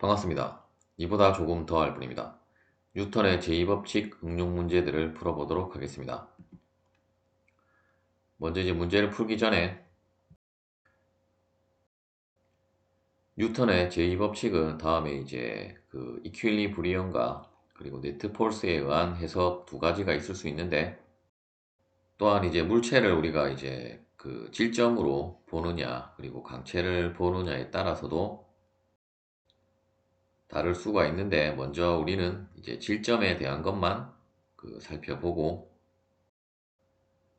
반갑습니다. 이보다 조금 더 알 뿐입니다. 뉴턴의 제2법칙 응용 문제들을 풀어보도록 하겠습니다. 먼저 이제 문제를 풀기 전에 뉴턴의 제2법칙은 다음에 이제 그 이퀄리브리엄과 그리고 네트 폴스에 의한 해석 두 가지가 있을 수 있는데, 또한 이제 물체를 우리가 이제 그 질점으로 보느냐 그리고 강체를 보느냐에 따라서도 다를 수가 있는데, 먼저 우리는 이제 질점에 대한 것만 살펴보고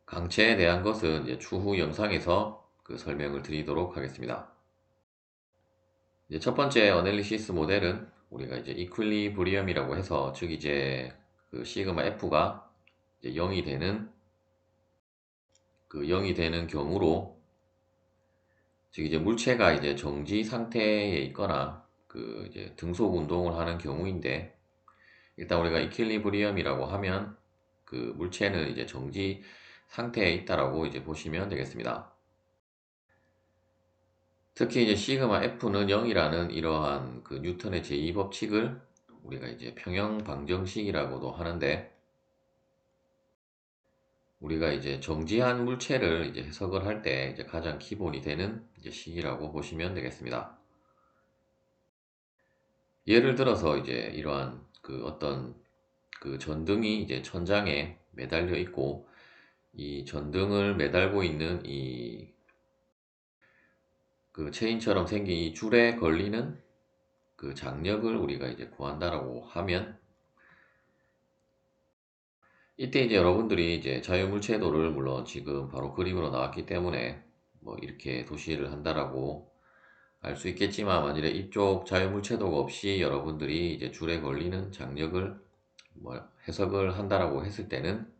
강체에 대한 것은 이제 추후 영상에서 설명을 드리도록 하겠습니다. 이제 첫 번째 어널리시스 모델은 우리가 이제 이퀄리브리엄이라고 해서, 즉 이제 그 시그마 F가 이제 0이 되는 경우로, 즉 이제 물체가 이제 정지 상태에 있거나 이제 등속 운동을 하는 경우인데, 일단 우리가 이퀄리브리엄이라고 하면 물체는 이제 정지 상태에 있다라고 이제 보시면 되겠습니다. 특히 이제 시그마 F는 0이라는 이러한 뉴턴의 제2법칙을 우리가 이제 평형 방정식이라고도 하는데, 우리가 이제 정지한 물체를 이제 해석을 할 때 이제 가장 기본이 되는 이제 식이라고 보시면 되겠습니다. 예를 들어서 이제 이러한 어떤 전등이 이제 천장에 매달려 있고, 이 전등을 매달고 있는 이 체인처럼 생긴 이 줄에 걸리는 장력을 우리가 이제 구한다라고 하면, 이때 이제 여러분들이 이제 자유물체도를 물론 지금 바로 그림으로 나왔기 때문에 뭐 이렇게 도시를 한다라고 알 수 있겠지만, 만일에 이쪽 자유물체도가 없이 여러분들이 이제 줄에 걸리는 장력을 뭐 해석을 한다라고 했을 때는,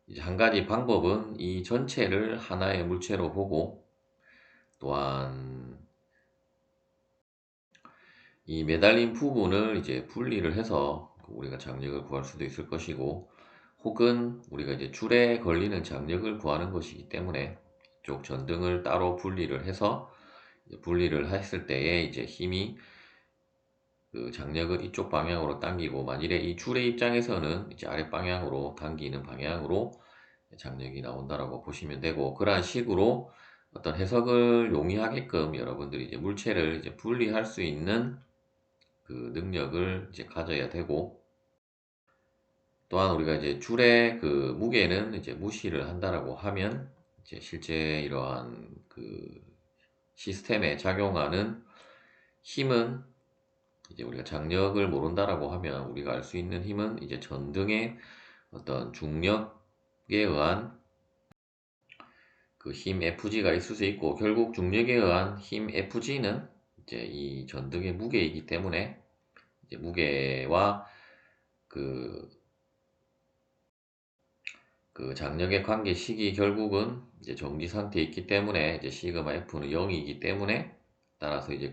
이제 한 가지 방법은 이 전체를 하나의 물체로 보고, 또한 이 매달린 부분을 이제 분리를 해서 우리가 장력을 구할 수도 있을 것이고, 혹은 우리가 이제 줄에 걸리는 장력을 구하는 것이기 때문에 이쪽 전등을 따로 분리를 해서, 분리를 했을 때에 이제 힘이 장력을 이쪽 방향으로 당기고, 만일에 이 줄의 입장에서는 이제 아랫 방향으로 당기는 방향으로 장력이 나온다라고 보시면 되고, 그러한 식으로 어떤 해석을 용이하게끔 여러분들이 이제 물체를 이제 분리할 수 있는 능력을 이제 가져야 되고, 또한 우리가 이제 줄의 무게는 이제 무시를 한다라고 하면, 이제 실제 이러한 시스템에 작용하는 힘은, 이제 우리가 장력을 모른다라고 하면 우리가 알 수 있는 힘은 이제 전등의 어떤 중력에 의한 힘 FG가 있을 수 있고, 결국 중력에 의한 힘 FG는 이제 이 전등의 무게이기 때문에, 이제 무게와 장력의 관계식이 결국은 이제 정지 상태에 있기 때문에, 이제 시그마 F는 0이기 때문에, 따라서 이제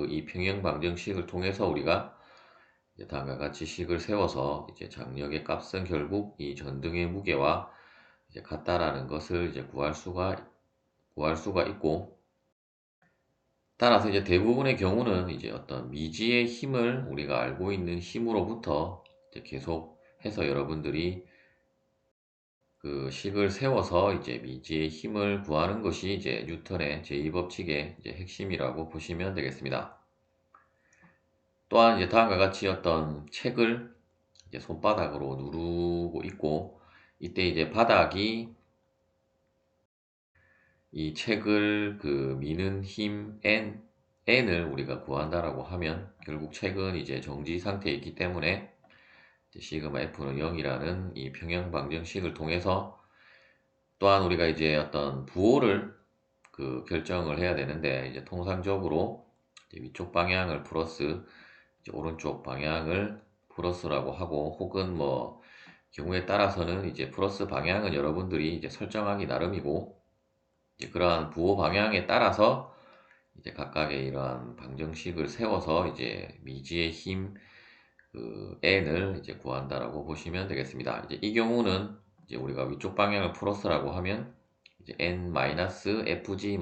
이 평형 방정식을 통해서 우리가 이제 다음과 같이 식을 세워서 이제 장력의 값은 결국 이 전등의 무게와 이제 같다라는 것을 이제 구할 수가 있고, 따라서 이제 대부분의 경우는 이제 어떤 미지의 힘을 우리가 알고 있는 힘으로부터 이제 계속 해서 여러분들이 식을 세워서 이제 미지의 힘을 구하는 것이 이제 뉴턴의 제2법칙의 이제 핵심이라고 보시면 되겠습니다. 또한 이제 다음과 같이 어떤 책을 이제 손바닥으로 누르고 있고, 이때 이제 바닥이 이 책을 미는 힘 N을 우리가 구한다라고 하면, 결국 책은 이제 정지 상태에 있기 때문에 이제 시그마 F는 0이라는 이 평형 방정식을 통해서, 또한 우리가 이제 어떤 부호를 결정을 해야 되는데, 이제 통상적으로 이제 위쪽 방향을 플러스, 이제 오른쪽 방향을 플러스라고 하고, 혹은 뭐 경우에 따라서는 이제 플러스 방향은 여러분들이 이제 설정하기 나름이고, 이제 그러한 부호 방향에 따라서 이제 각각의 이러한 방정식을 세워서 이제 미지의 힘 N을 이제 구한다라고 보시면 되겠습니다. 이제 이 경우는 이제 우리가 위쪽 방향을 플러스라고 하면 이제 N-FG-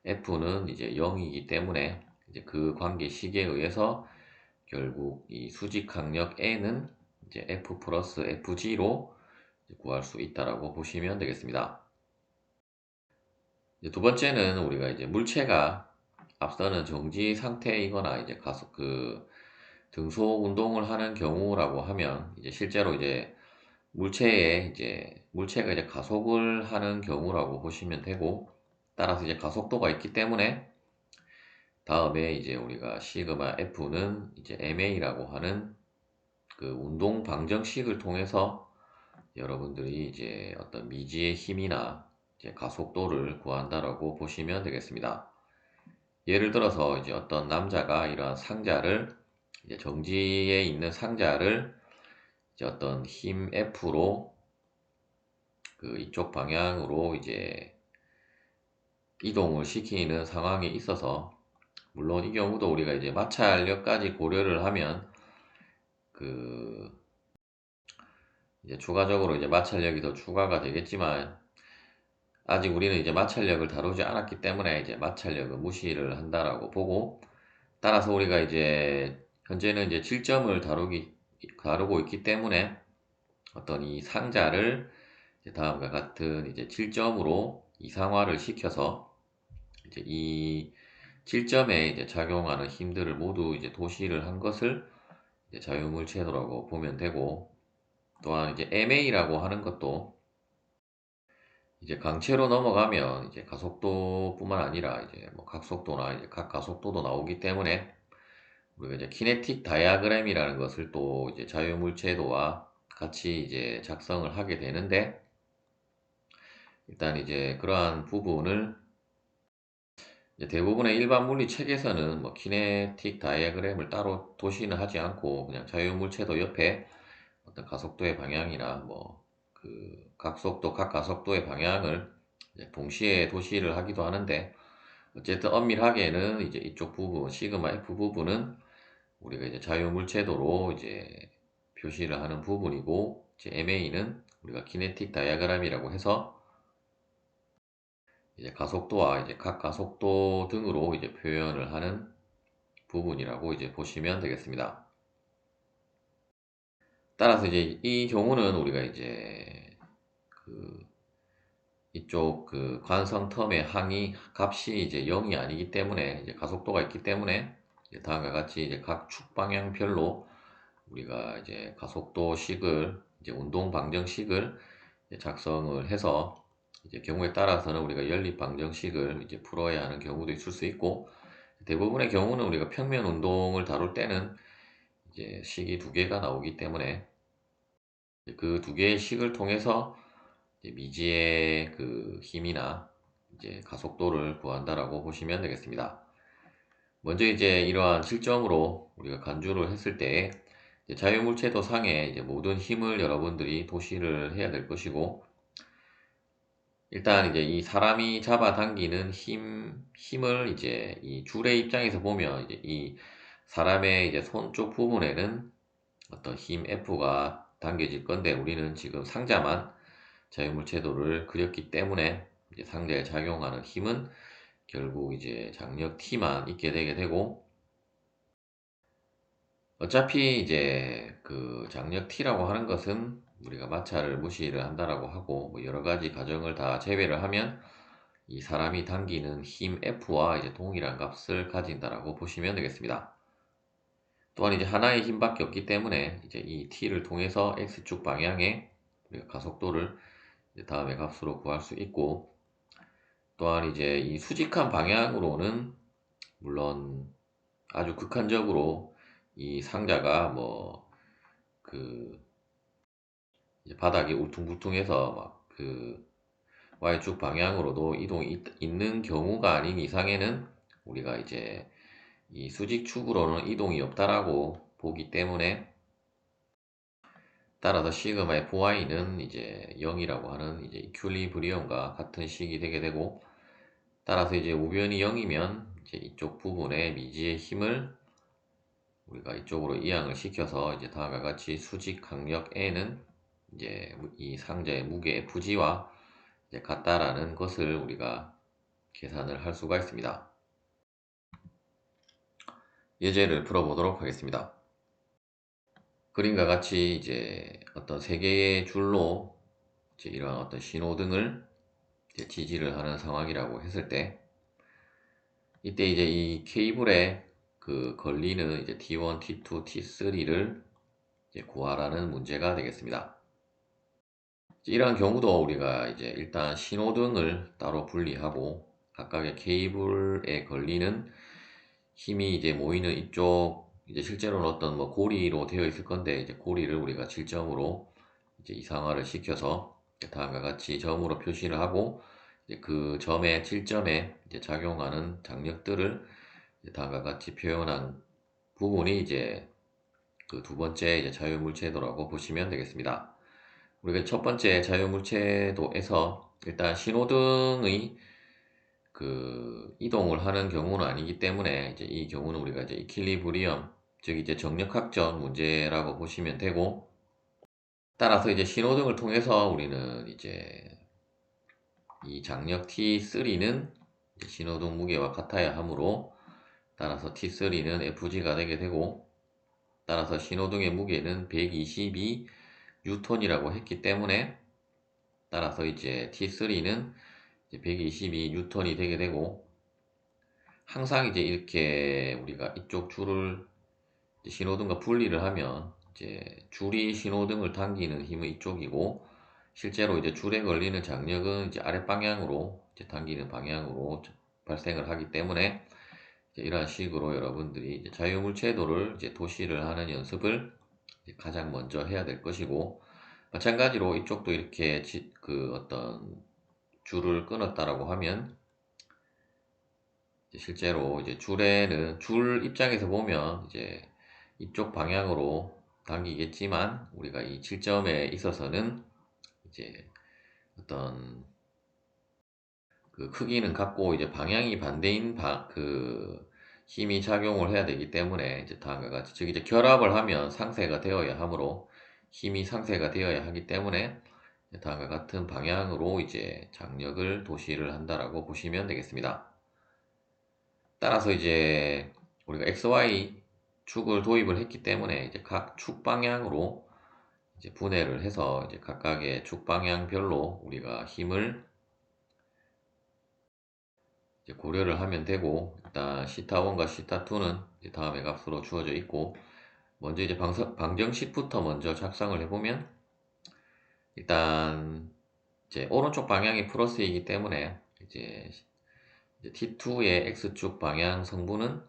F는 이제 0이기 때문에 이제 그 관계식에 의해서 결국 이 수직 강력 N은 이제 F 플러스 FG로 구할 수 있다라고 보시면 되겠습니다. 이제 두 번째는 우리가 이제 물체가 앞서는 정지 상태이거나 이제 가속 등속 운동을 하는 경우라고 하면 이제 실제로 이제 물체가 이제 가속을 하는 경우라고 보시면 되고, 따라서 이제 가속도가 있기 때문에 다음에 이제 우리가 시그마 F는 이제 MA라고 하는 그 운동 방정식을 통해서 여러분들이 이제 어떤 미지의 힘이나 이제 가속도를 구한다라고 보시면 되겠습니다. 예를 들어서 이제 어떤 남자가 이러한 상자를 이제 정지에 있는 상자를 이제 어떤 힘 F로 그 이쪽 방향으로 이제 이동을 시키는 상황에 있어서, 물론 이 경우도 우리가 이제 마찰력까지 고려를 하면 그 이제 추가적으로 이제 마찰력이 더 추가가 되겠지만, 아직 우리는 이제 마찰력을 다루지 않았기 때문에 이제 마찰력은 무시를 한다라고 보고, 따라서 우리가 이제 현재는 이제 질점을 다루고 있기 때문에 어떤 이 상자를 이제 다음과 같은 이제 질점으로 이상화를 시켜서 이제 이 질점에 이제 작용하는 힘들을 모두 이제 도시를 한 것을 이제 자유물체도라고 보면 되고, 또한 이제 MA라고 하는 것도 이제 강체로 넘어가면 이제 가속도뿐만 아니라 이제 뭐 각속도나 이제 각가속도도 나오기 때문에 우리가 이제 키네틱 다이아그램이라는 것을 또 이제 자유물체도와 같이 이제 작성을 하게 되는데, 일단 이제 그러한 부분을 이제 대부분의 일반 물리 책에서는 뭐 키네틱 다이아그램을 따로 도시는 하지 않고 그냥 자유물체도 옆에 어떤 가속도의 방향이나 뭐 그 각속도, 각가속도의 방향을 이제 동시에 도시를 하기도 하는데, 어쨌든 엄밀하게는 이제 이쪽 부분, 시그마 F 부분은 우리가 이제 자유물체도로 이제 표시를 하는 부분이고, 이제 MA는 우리가 키네틱 다이아그램이라고 해서 이제 가속도와 이제 각가속도 등으로 이제 표현을 하는 부분이라고 이제 보시면 되겠습니다. 따라서 이제 이 경우는 우리가 이제 그 이쪽 그 관성 텀의 항이 값이 이제 0이 아니기 때문에, 이제 가속도가 있기 때문에 이제 다음과 같이 이제 각 축 방향별로 우리가 이제 가속도식을 이제 운동 방정식을 이제 작성을 해서 이제 경우에 따라서는 우리가 연립 방정식을 이제 풀어야 하는 경우도 있을 수 있고, 대부분의 경우는 우리가 평면 운동을 다룰 때는 이제 식이 두 개가 나오기 때문에 그 두 개의 식을 통해서 이제 미지의 그 힘이나 이제 가속도를 구한다라고 보시면 되겠습니다. 먼저 이제 이러한 실점으로 우리가 간주를 했을 때 이제 자유물체도 상에 이제 모든 힘을 여러분들이 도시를 해야 될 것이고, 일단 이제 이 사람이 잡아당기는 힘을 이제 이 줄의 입장에서 보면 이제 이 사람의 이제 손 쪽 부분에는 어떤 힘 F가 당겨질 건데, 우리는 지금 상자만 자유물체도를 그렸기 때문에 이제 상자에 작용하는 힘은 결국 이제 장력 T만 있게 되게 되고, 어차피 이제 그 장력 T라고 하는 것은 우리가 마찰을 무시를 한다라고 하고, 뭐 여러 가지 가정을 다 제외를 하면 이 사람이 당기는 힘 F와 이제 동일한 값을 가진다라고 보시면 되겠습니다. 또한 이제 하나의 힘밖에 없기 때문에 이제 이 T를 통해서 X축 방향에 우리가 가속도를 이제 다음의 값으로 구할 수 있고, 또한 이제 이 수직한 방향으로는 물론 아주 극한적으로 이 상자가 뭐 그 바닥이 울퉁불퉁해서 막 그 Y축 방향으로도 이동이 있는 경우가 아닌 이상에는 우리가 이제 이 수직축으로는 이동이 없다라고 보기 때문에, 따라서 시그마 FY는 이제 0이라고 하는 이제 이퀄리브리엄과 같은 식이 되게 되고, 따라서 이제 우변이 0이면 이제 이쪽 부분의 미지의 힘을 우리가 이쪽으로 이항을 시켜서 이제 다음과 같이 수직 강력 N은 이제 이 상자의 무게 FG와 이제 같다라는 것을 우리가 계산을 할 수가 있습니다. 예제를 풀어보도록 하겠습니다. 그림과 같이 이제 어떤 세 개의 줄로 이제 이러한 어떤 신호등을 이제 지지를 하는 상황이라고 했을 때, 이때 이제 이 케이블에 그 걸리는 이제 T1, T2, T3를 이제 구하라는 문제가 되겠습니다. 이러한 경우도 우리가 이제 일단 신호등을 따로 분리하고 각각의 케이블에 걸리는 힘이 이제 모이는 이쪽, 이제 실제로는 어떤 뭐 고리로 되어 있을 건데, 이제 고리를 우리가 질점으로 이제 이상화를 시켜서 다음과 같이 점으로 표시를 하고, 이제 그 점의 질점에 이제 작용하는 장력들을 이제 다음과 같이 표현한 부분이 이제 그 두 번째 이제 자유물체도라고 보시면 되겠습니다. 우리가 첫 번째 자유물체도에서 일단 신호등의 그 이동을 하는 경우는 아니기 때문에 이제 이 경우는 우리가 이제 이퀄리브리엄, 즉 이제 정력학적 문제라고 보시면 되고, 따라서 이제 신호등을 통해서 우리는 이제 이 장력 T3는 신호등 무게와 같아야 하므로, 따라서 T3는 FG가 되게 되고, 따라서 신호등의 무게는 122 뉴턴이라고 했기 때문에, 따라서 이제 T3는 122 뉴턴이 되게 되고, 항상 이제 이렇게 우리가 이쪽 줄을 신호등과 분리를 하면 이제 줄이 신호등을 당기는 힘은 이쪽이고, 실제로 이제 줄에 걸리는 장력은 이제 아랫 방향으로 이제 당기는 방향으로 발생을 하기 때문에, 이제 이러한 식으로 여러분들이 이제 자유물체도를 이제 도시를 하는 연습을 이제 가장 먼저 해야 될 것이고, 마찬가지로 이쪽도 이렇게 그 어떤 줄을 끊었다라고 하면, 실제로 이제 줄에는 줄 입장에서 보면 이제 이쪽 방향으로 당기겠지만, 우리가 이 질점에 있어서는 이제 어떤 그 크기는 같고 이제 방향이 반대인 그 힘이 작용을 해야 되기 때문에, 이제 다음과 같이 즉 이제 결합을 하면 상쇄가 되어야 하므로 힘이 상쇄가 되어야 하기 때문에 다음과 같은 방향으로 이제 장력을 도시를 한다라고 보시면 되겠습니다. 따라서 이제 우리가 XY 축을 도입을 했기 때문에 이제 각 축 방향으로 이제 분해를 해서 이제 각각의 축 방향별로 우리가 힘을 이제 고려를 하면 되고, 일단 시타1과 시타2는 이제 다음의 값으로 주어져 있고, 먼저 이제 방정식부터 먼저 작성을 해보면, 일단 이제 오른쪽 방향이 플러스이기 때문에 이제 T2의 X축 방향 성분은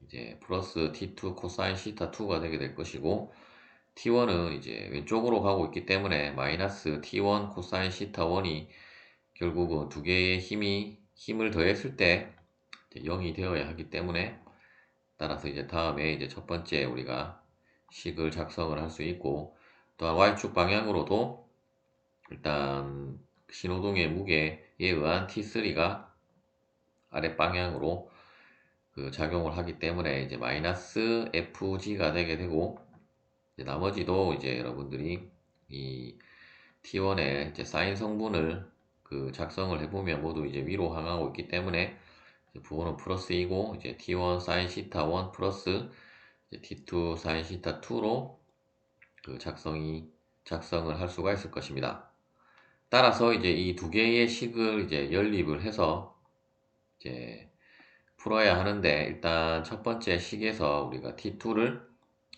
이제 플러스 T2 코사인 시타2가 되게 될 것이고, T1은 이제 왼쪽으로 가고 있기 때문에 마이너스 T1 코사인 시타1이 결국은 두 개의 힘을 더했을 때 0이 되어야 하기 때문에, 따라서 이제 다음에 이제 첫 번째 우리가 식을 작성을 할 수 있고, 또한 Y축 방향으로도 일단 신호등의 무게에 의한 T3가 아랫 방향으로 그 작용을 하기 때문에 이제 마이너스 FG가 되게 되고, 이제 나머지도 이제 여러분들이 이 T1의 이제 사인 성분을 그 작성을 해보면 모두 이제 위로 향하고 있기 때문에 부호는 플러스이고, 이제 T1 사인 시타 1 플러스 이제 T2 사인 시타 2로 그 작성을 할 수가 있을 것입니다. 따라서 이제 이 두 개의 식을 이제 연립을 해서 이제 풀어야 하는데, 일단 첫 번째 식에서 우리가 T2를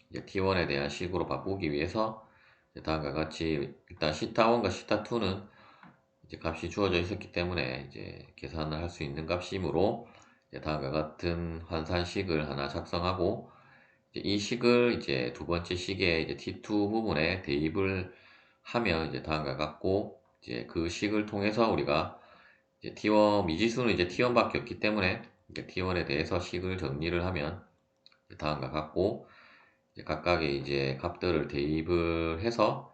이제 T1에 대한 식으로 바꾸기 위해서 다음과 같이 일단 시타1과 시타2는 이제 값이 주어져 있었기 때문에 이제 계산을 할 수 있는 값이므로, 다음과 같은 환산식을 하나 작성하고, 이제 이 식을 이제 두 번째 식에 이제 T2 부분에 대입을 하면 이제 다음과 같고, 이제 그 식을 통해서 우리가 이제 T1 미지수는 이제 T1밖에 없기 때문에 이제 T1에 대해서 식을 정리를 하면 다음과 같고, 이제 각각의 이제 값들을 대입을 해서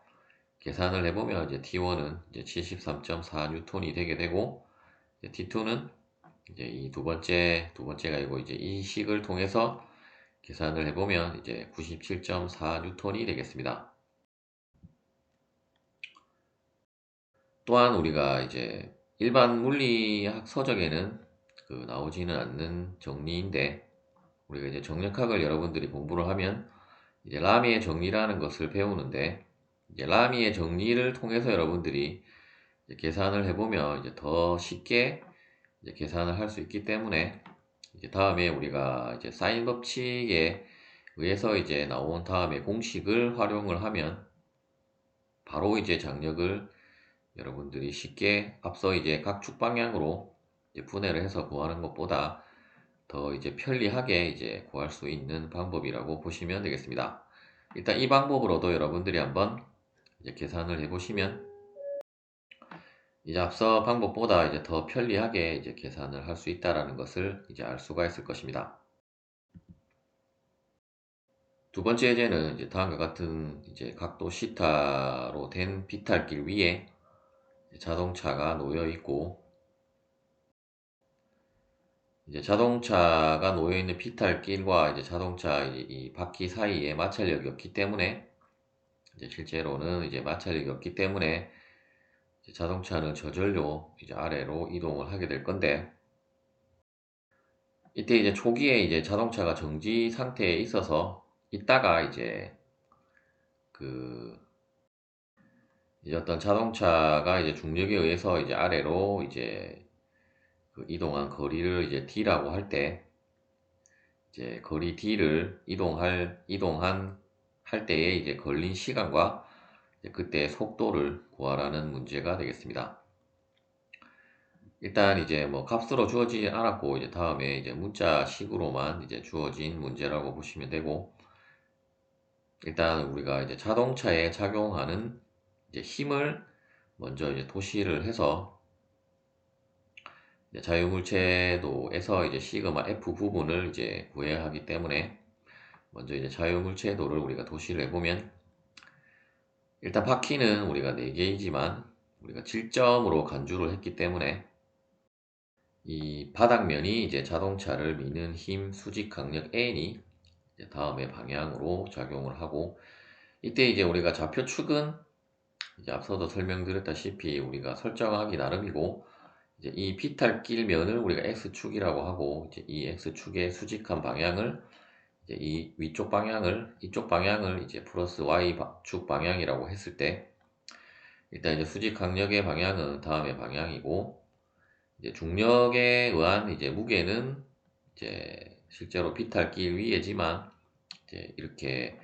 계산을 해보면 이제 T1은 이제 73.4 뉴턴이 되게 되고, 이제 T2는 이제 이 두 번째가 아니고 이제 이 식을 통해서 계산을 해보면 이제 97.4 뉴턴이 되겠습니다. 또한 우리가 이제 일반 물리학 서적에는 그 나오지는 않는 정리인데, 우리가 이제 정력학을 여러분들이 공부를 하면 이제 라미의 정리라는 것을 배우는데, 이제 라미의 정리를 통해서 여러분들이 이제 계산을 해보면 이제 더 쉽게 이제 계산을 할 수 있기 때문에, 이제 다음에 우리가 이제 사인 법칙에 의해서 이제 나온 다음에 공식을 활용을 하면 바로 이제 장력을 여러분들이 쉽게 앞서 이제 각 축 방향으로 이제 분해를 해서 구하는 것보다 더 이제 편리하게 이제 구할 수 있는 방법이라고 보시면 되겠습니다. 일단 이 방법으로도 여러분들이 한번 이제 계산을 해보시면 이제 앞서 방법보다 이제 더 편리하게 이제 계산을 할 수 있다라는 것을 이제 알 수가 있을 것입니다. 두 번째 예제는 이제 다음과 같은 이제 각도 시타로 된 비탈길 위에 자동차가 놓여 있고, 이제 자동차가 놓여 있는 비탈길과 이제 자동차 이 바퀴 사이에 마찰력이 없기 때문에, 이제 실제로는 이제 마찰력이 없기 때문에 이제 자동차는 저절로 이제 아래로 이동을 하게 될 건데, 이때 이제 초기에 이제 자동차가 정지 상태에 있어서 있다가 그 이제 어떤 자동차가 이제 중력에 의해서 이제 아래로 이제 그 이동한 거리를 이제 D라고 할 때, 이제 거리 D를 이동한 할 때에 이제 걸린 시간과 이제 그때 속도를 구하라는 문제가 되겠습니다. 일단 이제 뭐 값으로 주어지지 않았고, 이제 다음에 이제 문자식으로만 이제 주어진 문제라고 보시면 되고, 일단 우리가 이제 자동차에 작용하는 이제 힘을 먼저 이제 도시를 해서, 이제 자유물체도에서 이제 시그마 F 부분을 이제 구해야 하기 때문에, 먼저 이제 자유물체도를 우리가 도시를 해보면, 일단 바퀴는 우리가 4개이지만 우리가 질점으로 간주를 했기 때문에 이 바닥면이 이제 자동차를 미는 힘 수직 강력 N이 이제 다음의 방향으로 작용을 하고, 이때 이제 우리가 좌표축은 이제 앞서도 설명드렸다시피 우리가 설정하기 나름이고, 이제 이 비탈길 면을 우리가 X축이라고 하고, 이제 이 X축의 수직한 방향을 이제 이 위쪽 방향을 이쪽 방향을 이제 플러스 Y축 방향이라고 했을 때, 일단 이제 수직 강력의 방향은 다음의 방향이고, 이제 중력에 의한 이제 무게는 이제 실제로 비탈길 위에지만 이제 이렇게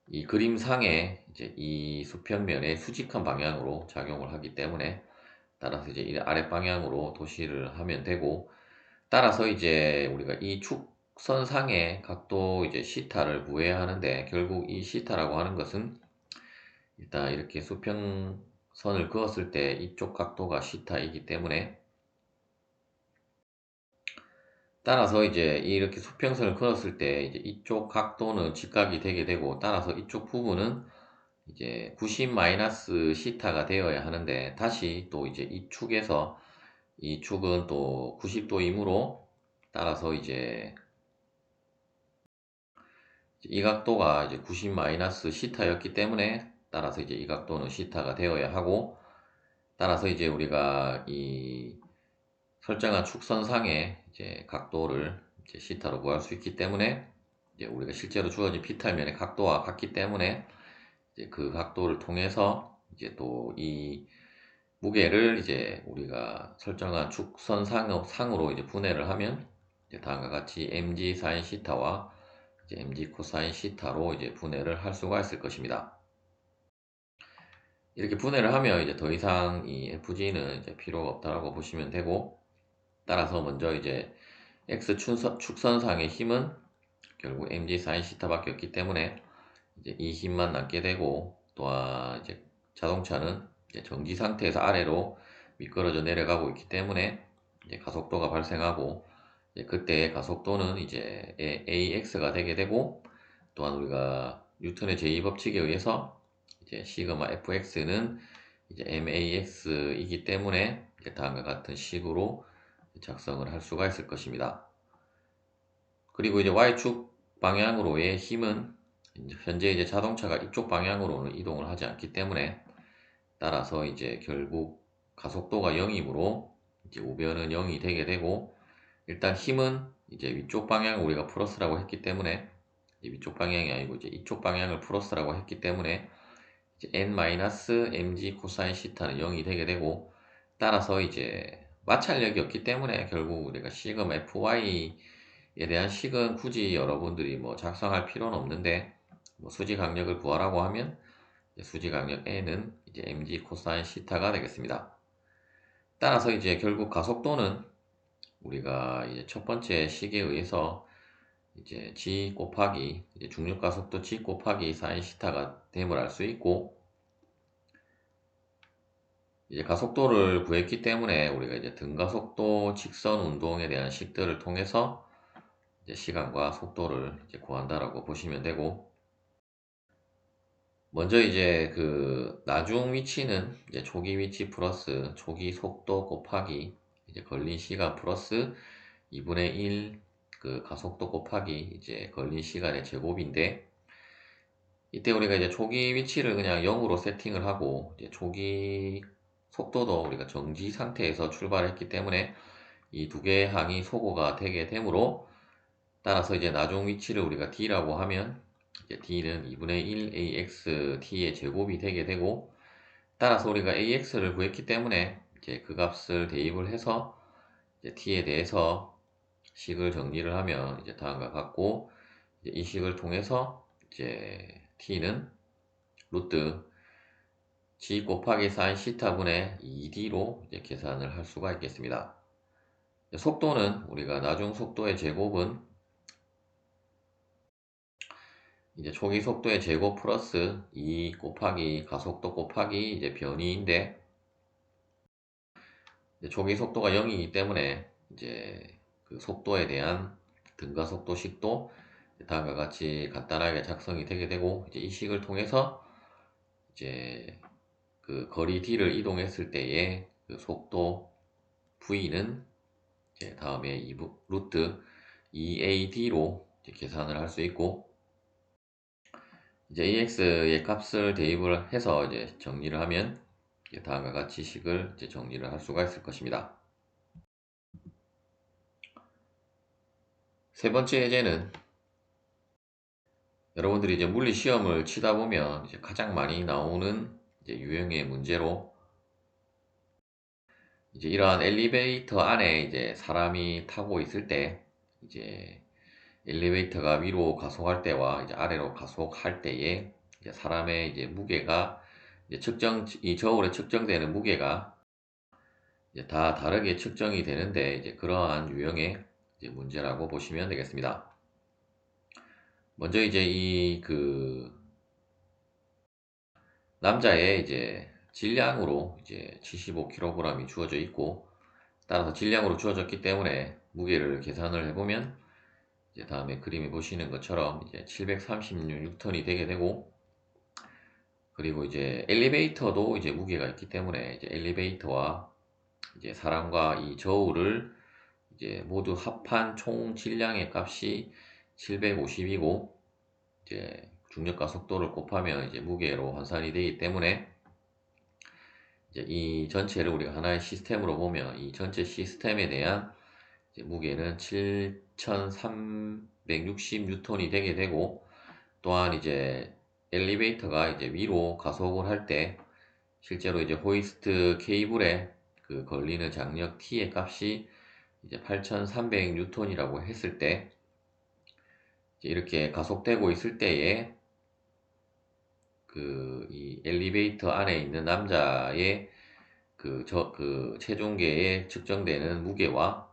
이 그림상에 이제 이 수평면의 수직한 방향으로 작용을 하기 때문에, 따라서 이제 이 아랫 방향으로 도시를 하면 되고, 따라서 이제 우리가 이 축선상의 각도 이제 시타를 구해야 하는데, 결국 이 시타라고 하는 것은 일단 이렇게 수평선을 그었을 때 이쪽 각도가 시타이기 때문에, 따라서 이제 이렇게 수평선을 그었을 때 이제 이쪽 각도는 직각이 되게 되고, 따라서 이쪽 부분은 이제 90 마이너스 시타가 되어야 하는데, 다시 또 이제 이 축에서 이 축은 또 90도이므로, 따라서 이제 이 각도가 이제 90 마이너스 시타였기 때문에, 따라서 이제 이 각도는 시타가 되어야 하고, 따라서 이제 우리가 이 설정한 축선상의 이제 각도를 이제 시타로 구할 수 있기 때문에, 이제 우리가 실제로 주어진 비탈면의 각도와 같기 때문에 이제 그 각도를 통해서 이제 또 이 무게를 이제 우리가 설정한 축선상으로 이제 분해를 하면 이제 다음과 같이 mg 사인 시타와 이제 mg 코사인 시타로 이제 분해를 할 수가 있을 것입니다. 이렇게 분해를 하면 이제 더 이상 이 fg는 이제 필요가 없다라고 보시면 되고, 따라서 먼저 이제 x 축선상의 힘은 결국 mg 사인 시타밖에 없기 때문에 이제 이 힘만 남게 되고, 또한 이제 자동차는 이제 정지 상태에서 아래로 미끄러져 내려가고 있기 때문에 이제 가속도가 발생하고, 이제 그때의 가속도는 이제 AX가 되게 되고, 또한 우리가 뉴턴의 제2법칙에 의해서 이제 시그마 FX는 이제 MAX이기 때문에 이제 다음과 같은 식으로 작성을 할 수가 있을 것입니다. 그리고 이제 Y축 방향으로의 힘은 현재 이제 자동차가 이쪽 방향으로는 이동을 하지 않기 때문에, 따라서 이제 결국 가속도가 0이므로 이제 우변은 0이 되게 되고, 일단 힘은 이제 위쪽 방향을 우리가 플러스라고 했기 때문에 위쪽 방향이 아니고 이제 이쪽 방향을 플러스라고 했기 때문에 이제 n-mg 코사인 시타는 0이 되게 되고 따라서 이제 마찰력이 없기 때문에 결국 우리가 시그마 fy에 대한 식은 굳이 여러분들이 뭐 작성할 필요는 없는데 뭐 수지 강력을 구하라고 하면 수지 강력 n은 이제 mg 코사인 시타가 되겠습니다. 따라서 이제 결국 가속도는 우리가 이제 첫 번째 식에 의해서 이제 g 곱하기 이제 중력 가속도 g 곱하기 사인 시타가 됨을 알 수 있고 이제 가속도를 구했기 때문에 우리가 이제 등가속도 직선 운동에 대한 식들을 통해서 이제 시간과 속도를 이제 구한다라고 보시면 되고 먼저 이제 그 나중 위치는 이제 초기 위치 플러스 초기 속도 곱하기 이제 걸린 시간 플러스 2분의 1 그 가속도 곱하기 이제 걸린 시간의 제곱인데 이때 우리가 이제 초기 위치를 그냥 0으로 세팅을 하고 이제 초기 속도도 우리가 정지 상태에서 출발했기 때문에 이 두 개의 항이 소거가 되게 되므로 따라서 이제 나중 위치를 우리가 d라고 하면 이제 d는 2분의 1 ax t의 제곱이 되게 되고 따라서 우리가 ax를 구했기 때문에 이제 그 값을 대입을 해서 이제 t에 대해서 식을 정리를 하면 이제 다음과 같고 이제 이 식을 통해서 이제 t는 루트 g 곱하기 sin 시타분의 2d로 이제 계산을 할 수가 있겠습니다. 속도는 우리가 나중 속도의 제곱은 이제 초기 속도의 제곱 플러스 2 곱하기 가속도 곱하기 이제 변이인데 이제 초기 속도가 0이기 때문에 이제 그 속도에 대한 등가속도식도 다음과 같이 간단하게 작성이 되게 되고 이제 이 식을 통해서 이제 그 거리 d를 이동했을 때의 그 속도 v는 이제 다음에 2 루트 2ad로 이제 계산을 할 수 있고 이제 ax의 값을 대입을 해서 이제 정리를 하면 다음과 같이 식을 이제 정리를 할 수가 있을 것입니다. 세 번째 예제는 여러분들이 이제 물리 시험을 치다 보면 이제 가장 많이 나오는 이제 유형의 문제로 이제 이러한 엘리베이터 안에 이제 사람이 타고 있을 때 이제 엘리베이터가 위로 가속할 때와 이제 아래로 가속할 때에 이제 사람의 이제 무게가 이제 이 저울에 측정되는 무게가 이제 다 다르게 측정이 되는데 이제 그러한 유형의 이제 문제라고 보시면 되겠습니다. 먼저 이제 이 그 남자의 이제 질량으로 이제 75kg이 주어져 있고 따라서 질량으로 주어졌기 때문에 무게를 계산을 해보면 이제 다음에 그림에 보시는 것처럼 이제 736ton이 되게 되고 그리고 이제 엘리베이터도 이제 무게가 있기 때문에 이제 엘리베이터와 이제 사람과 이 저울을 이제 모두 합한 총 질량의 값이 750이고 이제 중력과 속도를 곱하면 이제 무게로 환산이 되기 때문에 이제 이 전체를 우리가 하나의 시스템으로 보면 이 전체 시스템에 대한 이제 무게는 7,360N이 되게 되고 또한 이제 엘리베이터가 이제 위로 가속을 할 때 실제로 이제 호이스트 케이블에 그 걸리는 장력 T의 값이 이제 8,300N이라고 했을 때 이렇게 가속되고 있을 때에 그 이 엘리베이터 안에 있는 남자의 그 체중계에 측정되는 무게와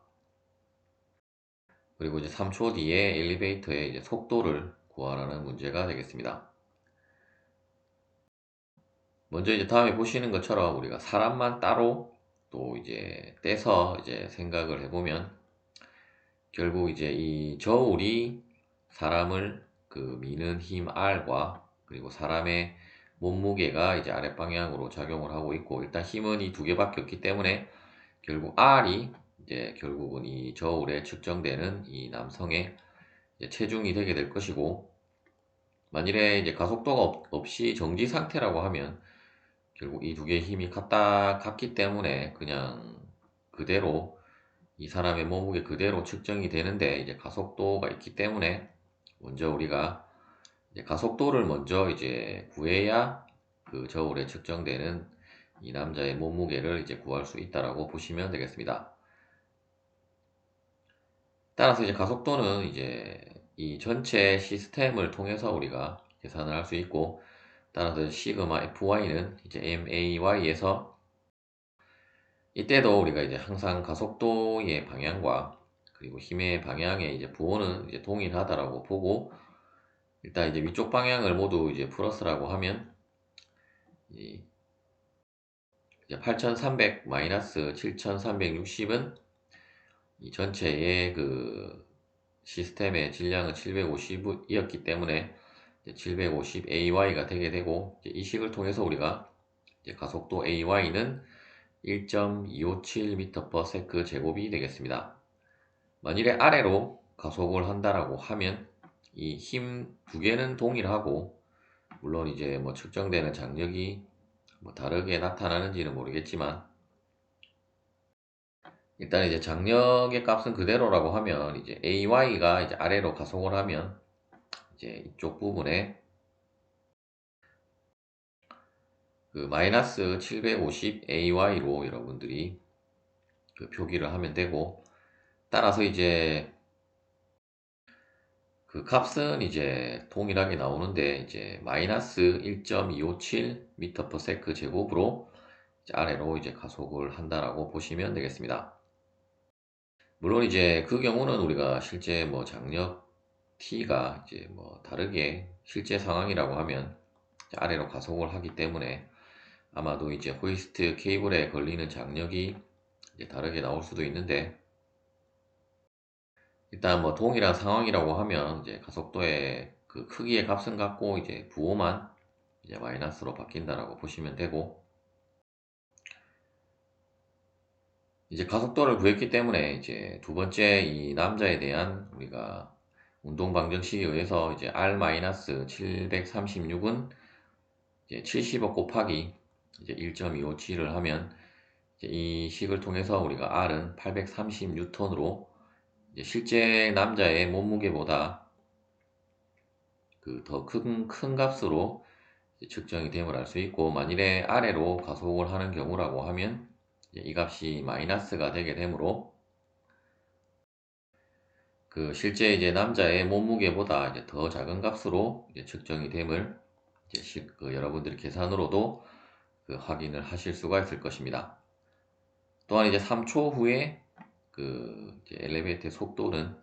그리고 이제 3초 뒤에 엘리베이터의 이제 속도를 구하라는 문제가 되겠습니다. 먼저 이제 다음에 보시는 것처럼 우리가 사람만 따로 또 이제 떼서 이제 생각을 해보면 결국 이제 이 저울이 사람을 그 미는 힘 R과 그리고 사람의 몸무게가 이제 아랫방향으로 작용을 하고 있고 일단 힘은 이 두 개밖에 없기 때문에 결국 R이 이제 결국은 이 저울에 측정되는 이 남성의 이제 체중이 되게 될 것이고 만일에 이제 가속도가 없이 정지 상태라고 하면 결국 이 두 개의 힘이 같기 때문에 그냥 그대로 이 사람의 몸무게 그대로 측정이 되는데 이제 가속도가 있기 때문에 먼저 우리가 이제 가속도를 먼저 이제 구해야 그 저울에 측정되는 이 남자의 몸무게를 이제 구할 수 있다라고 보시면 되겠습니다. 따라서 이제 가속도는 이제 이 전체 시스템을 통해서 우리가 계산을 할 수 있고, 따라서 시그마 FY는 이제 MAY에서 이때도 우리가 이제 항상 가속도의 방향과 그리고 힘의 방향의 이제 부호는 이제 동일하다라고 보고, 일단 이제 위쪽 방향을 모두 이제 플러스라고 하면 이제 8300 마이너스 7360은 이 전체의 그 시스템의 질량은 750이었기 때문에 750 AY가 되게 되고, 이 식을 통해서 우리가 이제 가속도 AY는 1.257m/s 제곱이 되겠습니다. 만일에 아래로 가속을 한다라고 하면 이 힘 두 개는 동일하고, 물론 이제 뭐 측정되는 장력이 뭐 다르게 나타나는지는 모르겠지만, 일단 이제 장력의 값은 그대로라고 하면 이제 AY가 이제 아래로 가속을 하면 이제 이쪽 부분에 그 마이너스 750 AY로 여러분들이 그 표기를 하면 되고, 따라서 이제 그 값은 이제 동일하게 나오는데 이제 마이너스 1.257m/s 제곱으로 이제 아래로 이제 가속을 한다라고 보시면 되겠습니다. 물론 이제 그 경우는 우리가 실제 뭐 장력 T가 이제 뭐 다르게 실제 상황이라고 하면 아래로 가속을 하기 때문에 아마도 이제 호이스트 케이블에 걸리는 장력이 이제 다르게 나올 수도 있는데, 일단 뭐 동일한 상황이라고 하면 이제 가속도의 그 크기의 값은 같고 이제 부호만 이제 마이너스로 바뀐다라고 보시면 되고, 이제 가속도를 구했기 때문에 이제 두 번째 이 남자에 대한 우리가 운동 방정식에 의해서 이제 R-736은 이제 70억 곱하기 이제 1.257을 하면 이제 이 식을 통해서 우리가 R은 830N으로 이제 실제 남자의 몸무게보다 그 더 큰 값으로 측정이 됨을 알 수 있고, 만일에 아래로 가속을 하는 경우라고 하면 이 값이 마이너스가 되게 되므로 그 실제 이제 남자의 몸무게보다 이제 더 작은 값으로 이제 측정이 됨을 이제 그 여러분들이 계산으로도 그 확인을 하실 수가 있을 것입니다. 또한 이제 3초 후에 그 이제 엘리베이터의 속도는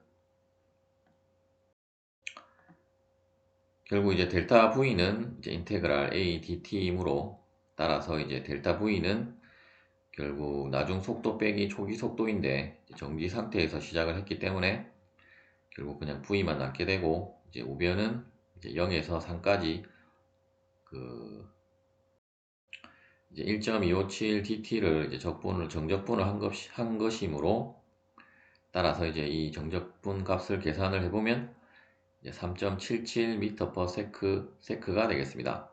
결국 이제 델타 V는 이제 인테그랄 A dt이므로, 따라서 이제 델타 V는 결국 나중 속도 빼기 초기 속도인데 정지 상태에서 시작을 했기 때문에 결국 그냥 V만 남게 되고, 이제 우변은 이제 0에서 3까지 그 이제 1.257 dt를 이제 정적분을 한 것이므로, 따라서 이제 이 정적분 값을 계산을 해보면 3.77m/s가 되겠습니다.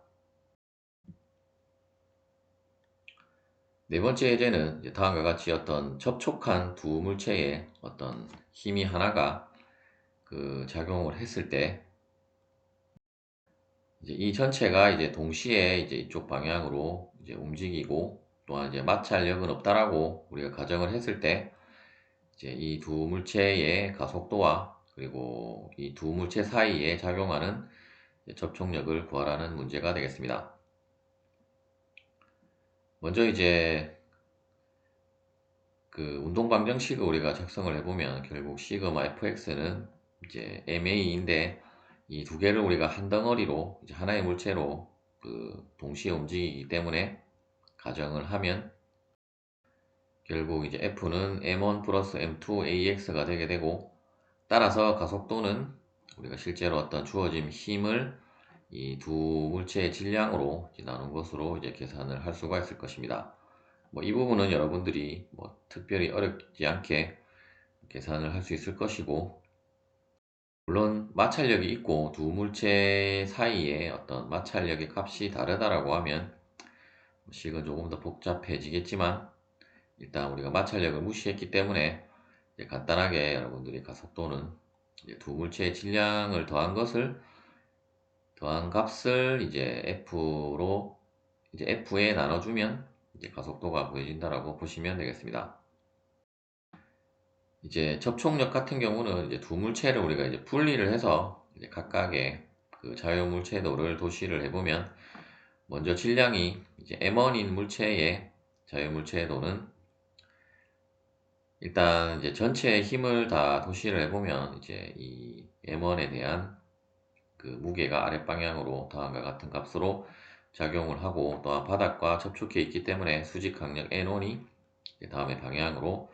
네 번째 예제는 이제 다음과 같이 어떤 접촉한 두 물체의 어떤 힘이 하나가 그 작용을 했을 때 이제 이 전체가 이제 동시에 이제 이쪽 방향으로 이제 움직이고, 또한 이제 마찰력은 없다라고 우리가 가정을 했을 때 이제 이 두 물체의 가속도와 그리고 이 두 물체 사이에 작용하는 접촉력을 구하라는 문제가 되겠습니다. 먼저 이제 그 운동 방정식을 우리가 작성을 해보면 결국 시그마 fx는 이제 ma인데, 이 두 개를 우리가 한 덩어리로 이제 하나의 물체로 그 동시에 움직이기 때문에 가정을 하면 결국 이제 f는 m1 플러스 m2 ax가 되게 되고, 따라서 가속도는 우리가 실제로 어떤 주어진 힘을 이 두 물체의 질량으로 이제 나눈 것으로 이제 계산을 할 수가 있을 것입니다. 뭐 이 부분은 여러분들이 뭐 특별히 어렵지 않게 계산을 할 수 있을 것이고, 물론 마찰력이 있고 두 물체 사이에 어떤 마찰력의 값이 다르다라고 하면 식은 조금 더 복잡해지겠지만, 일단 우리가 마찰력을 무시했기 때문에 이제 간단하게 여러분들이 가속도는 이제 두 물체의 질량을 더한 값을 이제 F로 이제 F에 나눠주면 이제 가속도가 구해진다라고 보시면 되겠습니다. 이제 접촉력 같은 경우는 이제 두 물체를 우리가 이제 분리를 해서 이제 각각의 그 자유물체도를 도시를 해보면 먼저 질량이 이제 M1인 물체의 자유물체도는 일단 이제 전체의 힘을 다 도시를 해보면 이제 이 M1에 대한 그 무게가 아랫방향으로 다음과 같은 값으로 작용을 하고 또한 바닥과 접촉해 있기 때문에 수직 강력 N1이 다음의 방향으로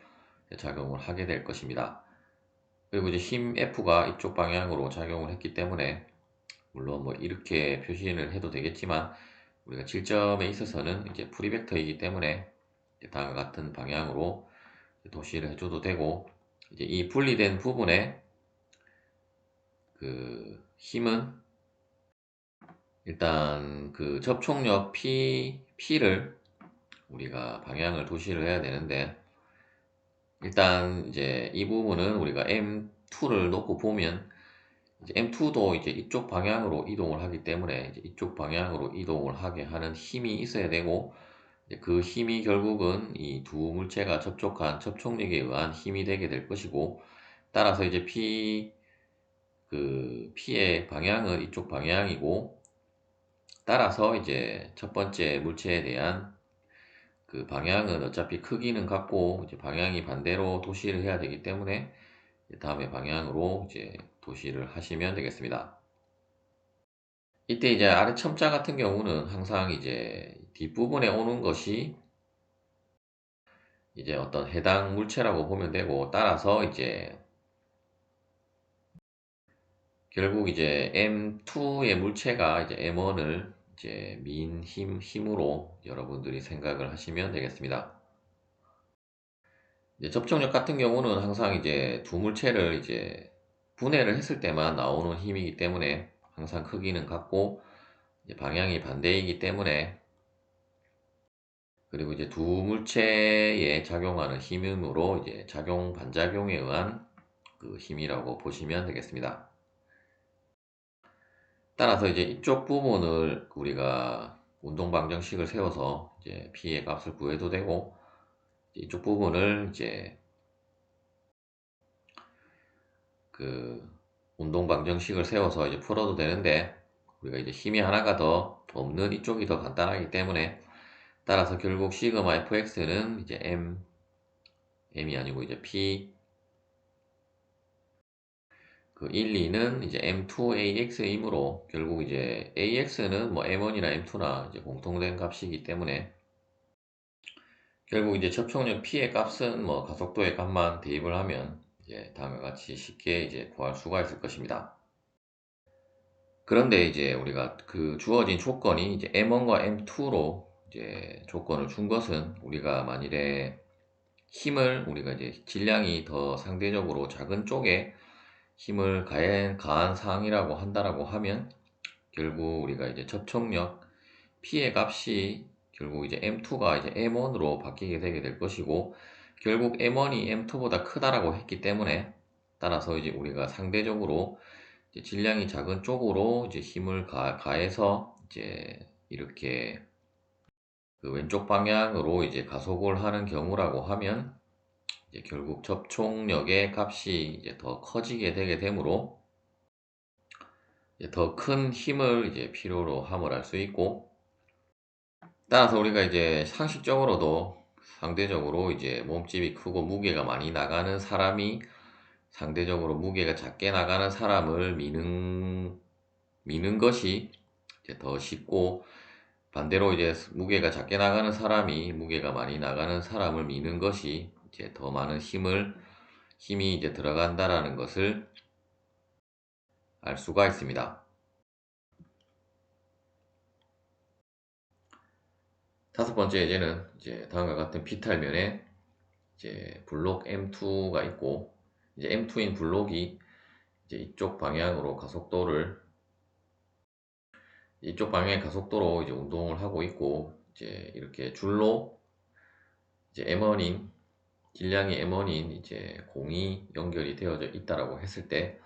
작용을 하게 될 것입니다. 그리고 이제 힘 F가 이쪽 방향으로 작용을 했기 때문에 물론 뭐 이렇게 표시를 해도 되겠지만 우리가 질점에 있어서는 이제 프리벡터이기 때문에 다음과 같은 방향으로 도시를 해줘도 되고 이제 이 분리된 부분에 그 힘은 일단 그 접촉력 P를 우리가 방향을 도시를 해야 되는데 일단 이제 이 부분은 우리가 M2를 놓고 보면 이제 M2도 이제 이쪽 방향으로 이동을 하기 때문에 이제 이쪽 방향으로 이동을 하게 하는 힘이 있어야 되고 그 힘이 결국은 이 두 물체가 접촉한 접촉력에 의한 힘이 되게 될 것이고 따라서 이제 P의 방향은 이쪽 방향이고 따라서 이제 첫 번째 물체에 대한 그 방향은 어차피 크기는 같고 이제 방향이 반대로 도시를 해야 되기 때문에 다음에 방향으로 이제 도시를 하시면 되겠습니다. 이때 이제 아래 첨자 같은 경우는 항상 이제 뒷부분에 오는 것이 이제 어떤 해당 물체라고 보면 되고 따라서 이제 결국 이제 M2의 물체가 이제 M1을 이제 힘으로 여러분들이 생각을 하시면 되겠습니다. 이제 접촉력 같은 경우는 항상 이제 두 물체를 이제 분해를 했을 때만 나오는 힘이기 때문에 항상 크기는 같고 이제 방향이 반대이기 때문에 그리고 이제 두 물체에 작용하는 힘으로 이제 작용 반작용에 의한 그 힘이라고 보시면 되겠습니다. 따라서 이제 이쪽 부분을 우리가 운동 방정식을 세워서 이제 P의 값을 구해도 되고 이쪽 부분을 이제 그 운동 방정식을 세워서 이제 풀어도 되는데 우리가 이제 힘이 하나가 더 없는 이쪽이 더 간단하기 때문에 따라서 결국 시그마 fx는 이제 m이 아니고 이제 p 그 1, 2는 이제 m2ax이므로 결국 이제 ax는 뭐 m1이나 m2나 이제 공통된 값이기 때문에 결국 이제 접촉력 p의 값은 뭐 가속도의 값만 대입을 하면 이제 다음과 같이 쉽게 이제 구할 수가 있을 것입니다. 그런데 이제 우리가 그 주어진 조건이 이제 M1과 M2로 이제 조건을 준 것은 우리가 만일에 힘을 우리가 이제 질량이 더 상대적으로 작은 쪽에 힘을 가한 사항이라고 한다라고 하면 결국 우리가 이제 접촉력 P의 값이 결국 이제 M2가 이제 M1으로 바뀌게 되게 될 것이고 결국 M1이 M2보다 크다라고 했기 때문에 따라서 이제 우리가 상대적으로 이제 질량이 작은 쪽으로 이제 힘을 가해서 이제 이렇게 그 왼쪽 방향으로 이제 가속을 하는 경우라고 하면 이제 결국 접촉력의 값이 이제 더 커지게 되게 되므로 더 큰 힘을 이제 필요로 함을 할 수 있고 따라서 우리가 이제 상식적으로도 상대적으로 이제 몸집이 크고 무게가 많이 나가는 사람이 상대적으로 무게가 작게 나가는 사람을 미는 것이 이제 더 쉽고 반대로 이제 무게가 작게 나가는 사람이 무게가 많이 나가는 사람을 미는 것이 이제 더 많은 힘이 이제 들어간다라는 것을 알 수가 있습니다. 다섯 번째 예제는 이제 다음과 같은 비탈면에 이제 블록 M2가 있고 이제 M2인 블록이 이제 이쪽 방향의 가속도로 이제 운동을 하고 있고 이제 이렇게 줄로 이제 M1인 질량이 M1인 이제 공이 연결이 되어져 있다라고 했을 때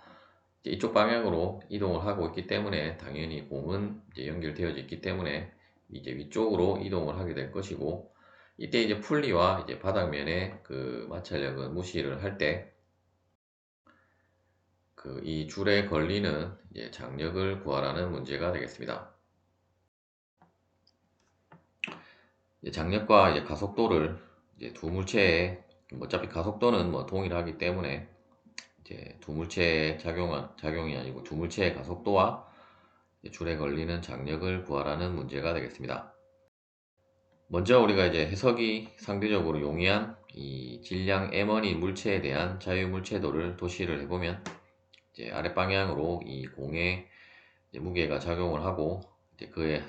이제 이쪽 방향으로 이동을 하고 있기 때문에 당연히 공은 이제 연결되어져 있기 때문에 이제 위쪽으로 이동을 하게 될 것이고, 이때 이제 풀리와 이제 바닥면의 그 마찰력은 무시를 할 때 그 이 줄에 걸리는 이제 장력을 구하라는 문제가 되겠습니다. 이제 장력과 이제 가속도를 이제 두 물체의 어차피 가속도는 뭐 동일하기 때문에 이제 두 물체의 작용이 아니고 두 물체의 가속도와 줄에 걸리는 장력을 구하라는 문제가 되겠습니다. 먼저 우리가 이제 해석이 상대적으로 용이한 이 질량 M1인 물체에 대한 자유물체도를 도시를 해보면, 이제 아랫 방향으로 이 공에 무게가 작용을 하고 이제 그에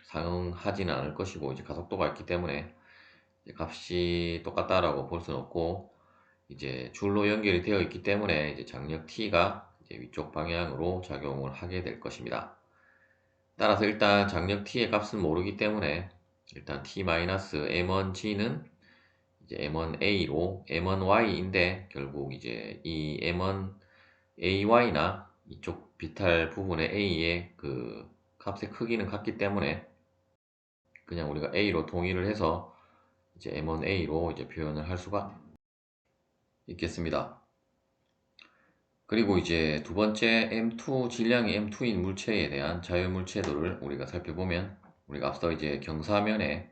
상응하지는 않을 것이고, 이제 가속도가 있기 때문에 이제 값이 똑같다라고 볼 수는 없고, 이제 줄로 연결이 되어 있기 때문에 이제 장력 T가 이제 위쪽 방향으로 작용을 하게 될 것입니다. 따라서 일단 장력 T의 값은 모르기 때문에 일단 T-M1G는 이제 M1A로 M1Y인데, 결국 이제 이 M1AY나 이쪽 비탈 부분의 A의 그 값의 크기는 같기 때문에 그냥 우리가 A로 동일을 해서 이제 M1A로 이제 표현을 할 수가 있겠습니다. 그리고 이제 두 번째 M2 질량이 M2인 물체에 대한 자유물체도를 우리가 살펴보면, 우리가 앞서 이제 경사면에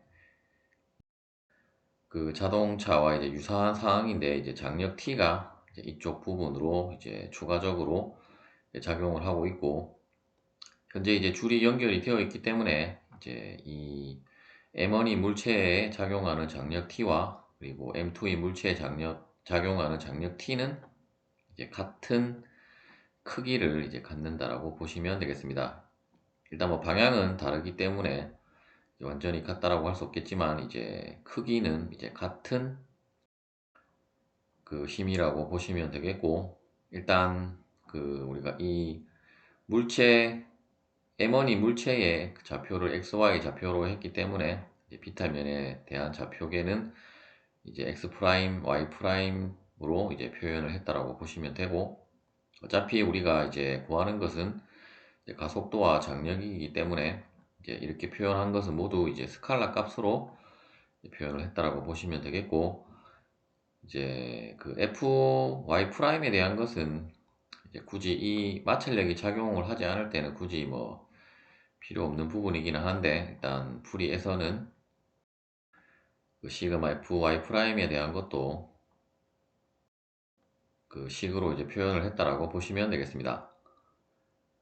그 자동차와 이제 유사한 상황인데 이제 장력 T가 이제 이쪽 부분으로 이제 추가적으로 작용을 하고 있고, 현재 이제 줄이 연결이 되어 있기 때문에 이제 이 M1이 물체에 작용하는 장력 T와 그리고 M2이 물체에 작용하는 장력 T는 이제 같은 크기를 이제 갖는다라고 보시면 되겠습니다. 일단 뭐 방향은 다르기 때문에 완전히 같다라고 할 수 없겠지만, 이제 크기는 이제 같은 그 힘이라고 보시면 되겠고, 일단 그 우리가 이 물체 M1이 물체의 그 좌표를 XY 좌표로 했기 때문에 이제 비타면에 대한 좌표계는 이제 X 프라임, Y 프라임으로 이제 표현을 했다라고 보시면 되고, 어차피 우리가 이제 구하는 것은 이제 가속도와 장력이기 때문에 이제 이렇게 표현한 것은 모두 이제 스칼라 값으로 표현을 했다라고 보시면 되겠고, 이제 그 FY 프라임에 대한 것은 이제 굳이 이 마찰력이 작용을 하지 않을 때는 굳이 뭐 필요 없는 부분이기는 한데, 일단 풀이에서는 그 시그마 FY 프라임에 대한 것도 그 식으로 이제 표현을 했다라고 보시면 되겠습니다.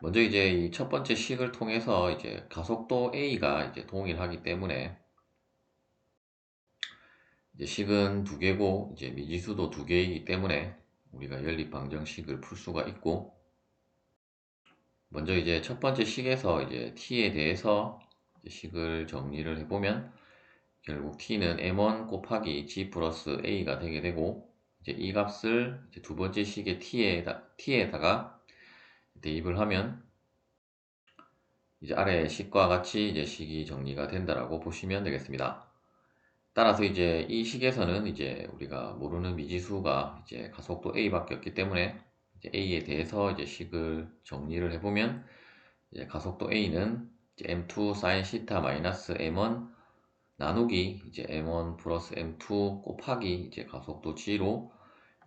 먼저 이제 이 첫 번째 식을 통해서 이제 가속도 A가 이제 동일하기 때문에 이제 식은 두 개고 이제 미지수도 두 개이기 때문에 우리가 연립방정식을 풀 수가 있고, 먼저 이제 첫 번째 식에서 이제 t에 대해서 이제 식을 정리를 해보면, 결국 t는 m1 곱하기 g 플러스 a가 되게 되고, 이제 이 값을 이제 두 번째 식의 t에다가 대입을 하면 이제 아래 식과 같이 이제 식이 정리가 된다라고 보시면 되겠습니다. 따라서 이제 이 식에서는 이제 우리가 모르는 미지수가 이제 가속도 a밖에 없기 때문에 이제 a에 대해서 이제 식을 정리를 해보면, 이제 가속도 a는 이제 m2 sin 시타 마이너스 m1 나누기 이제 m1 플러스 m2 곱하기 이제 가속도 g로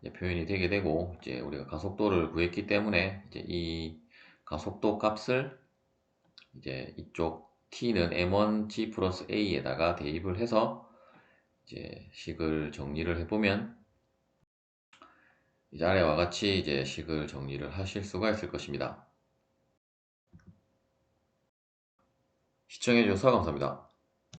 이제 표현이 되게 되고, 이제 우리가 가속도를 구했기 때문에 이제 이 가속도 값을 이제 이쪽 t는 m1 g 플러스 a에다가 대입을 해서 이제 식을 정리를 해보면 이제 아래와 같이 이제 식을 정리를 하실 수가 있을 것입니다. 시청해주셔서 감사합니다.